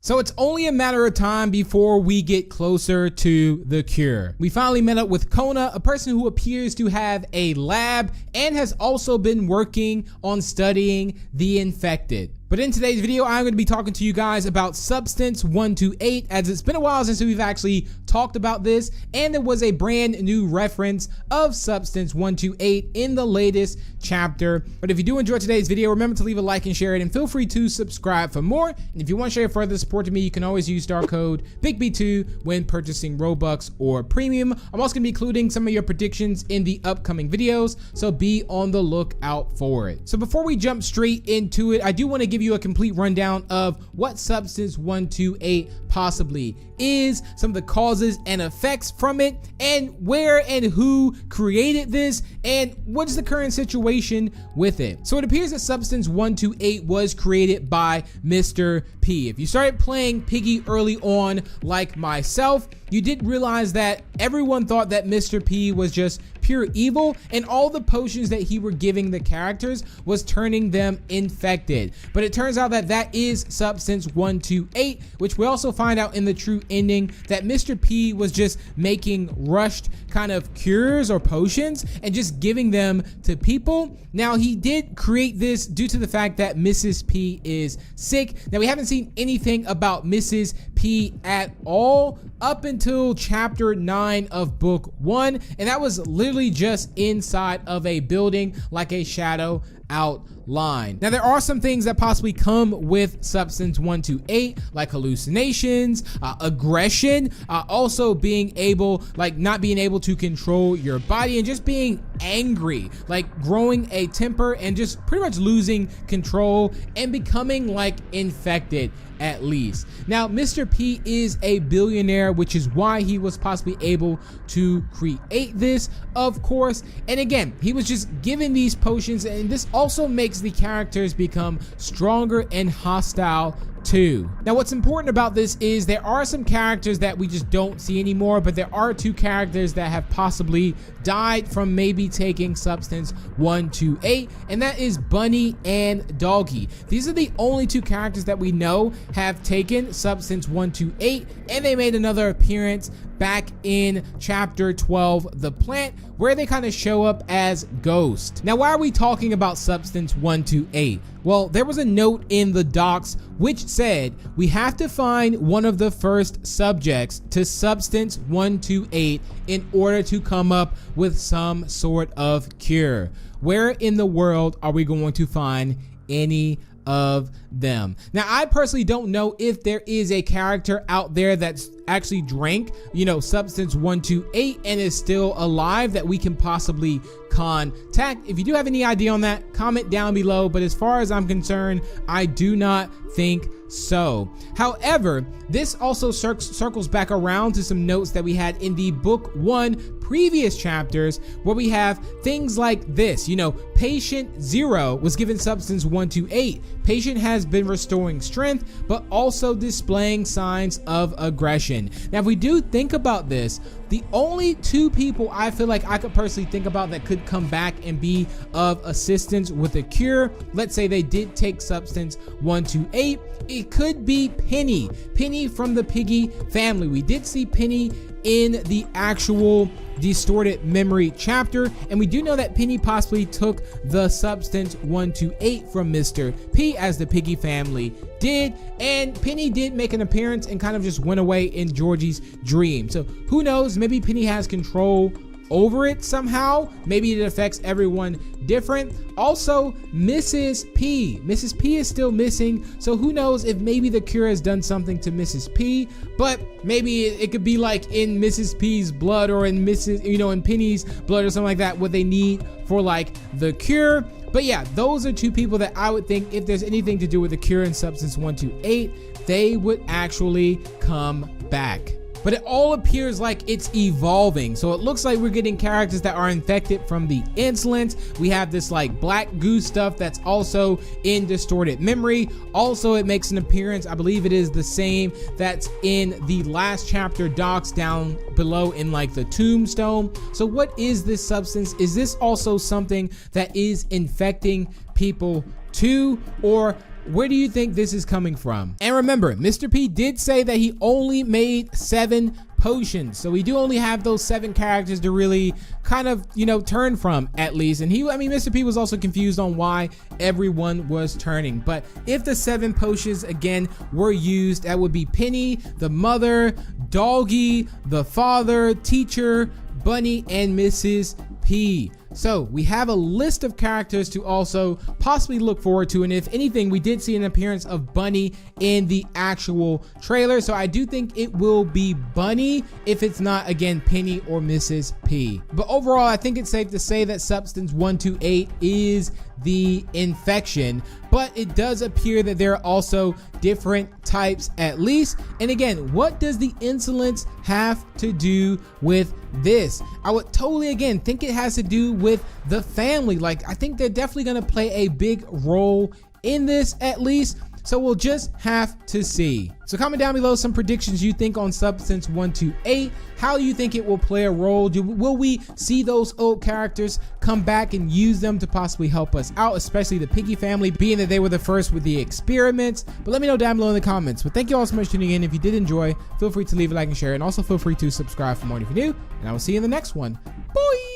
So it's only a matter of time before we get closer to the cure. We finally met up with Kona, a person who appears to have a lab and has also been working on studying the infected. But in today's video, I'm going to be talking to you guys about Substance 128, as it's been a while since we've actually talked about this, and there was a brand new reference of Substance 128 in the latest chapter. But if you do enjoy today's video, remember to leave a like and share it, and feel free to subscribe for more. And if you want to show further support to me, you can always use star code BIGB2 when purchasing Robux or Premium. I'm also going to be including some of your predictions in the upcoming videos, so be on the lookout for it. So before we jump straight into it, I do want to give you a complete rundown of what Substance 128 possibly is, some of the causes and effects from it, and where and who created this, and what's the current situation with it. So it appears that Substance 128 was created by Mr. P. If you started playing Piggy early on, like myself, you did realize that everyone thought that Mr. P was just pure evil, and all the potions that he were giving the characters was turning them infected. But it turns out that that is Substance 128, which we also find out in the true ending that Mr. P was just making rushed kind of cures or potions and just giving them to people. Now, he did create this due to the fact that Mrs. P is sick. Now, we haven't seen anything about Mrs. P at all up until chapter 9 of book 1, and that was literally just inside of a building like a shadow outline. Now, there are some things that possibly come with Substance 128, like hallucinations, aggression, also being able, like not being able to control your body, and just being angry, like growing a temper and just pretty much losing control and becoming like infected at least. Now, Mr. P is a billionaire, which is why he was possibly able to create this, of course. And again, he was just given these potions, and this also makes the characters become stronger and hostile too. Now, what's important about this is there are some characters that we just don't see anymore, but there are two characters that have possibly died from maybe taking Substance 128, and that is Bunny and Doggy. These are the only two characters that we know have taken Substance 128, and they made another appearance back in chapter 12, The Plant, where they kind of show up as ghosts. Now, why are we talking about Substance 128? Well, there was a note in the docs which said we have to find one of the first subjects to Substance 128 in order to come up with some sort of cure. Where in the world are we going to find any of them? Now, I personally don't know if there is a character out there that's actually drank, Substance 128 and is still alive that we can possibly contact. If you do have any idea on that, comment down below. But as far as I'm concerned, I do not think so. However, this also circles back around to some notes that we had in the book 1 previous chapters, where we have things like this. Patient 0 was given Substance 128. Patient has been restoring strength, but also displaying signs of aggression. Now, if we do think about this, the only two people I feel like I could personally think about that could come back and be of assistance with a cure, let's say they did take Substance 128, it could be Penny. Penny from the Piggy family. We did see Penny in the actual distorted memory chapter, and we do know that Penny possibly took the Substance 128 from Mr. P, as the Piggy family did, and Penny did make an appearance and kind of just went away in Georgie's dream. So who knows, maybe Penny has control over it somehow. Maybe it affects everyone different. Also, Mrs. P is still missing, so who knows if maybe the cure has done something to Mrs. P, but maybe it could be like in Mrs. P's blood, or in in Penny's blood or something like that, what they need for like the cure. But yeah, those are two people that I would think, if there's anything to do with the cure in Substance 128, they would actually come back. But it all appears like it's evolving. So it looks like we're getting characters that are infected from the insolence. We have this like black goo stuff that's also in distorted memory. Also, it makes an appearance, I believe it is the same that's in the last chapter docs down below in like the tombstone. So what is this substance? Is this also something that is infecting people too, or where do you think this is coming from? And remember, Mr. P did say that he only made 7 potions, so we do only have those 7 characters to really kind of, you know, turn from, at least. And Mr. P was also confused on why everyone was turning. But if the 7 potions again were used, that would be Penny, the mother, Doggy, the father, teacher, Bunny, and Mrs. P. So we have a list of characters to also possibly look forward to, and if anything, we did see an appearance of Bunny in the actual trailer, so I do think it will be Bunny if it's not, again, Penny or Mrs. P. But overall, I think it's safe to say that Substance 128 is the infection, but it does appear that there are also different types at least. And again, what does the insolence have to do with this? I would totally, again, think it has to do with the family. Like, I think they're definitely going to play a big role in this, at least. So we'll just have to see. So comment down below some predictions you think on Substance 128. How you think it will play a role? Will we see those old characters come back and use them to possibly help us out, especially the Piggy family, being that they were the first with the experiments? But let me know down below in the comments. But thank you all so much for tuning in. If you did enjoy, feel free to leave a like and share, and also feel free to subscribe for more if you're new. And I will see you in the next one. Bye.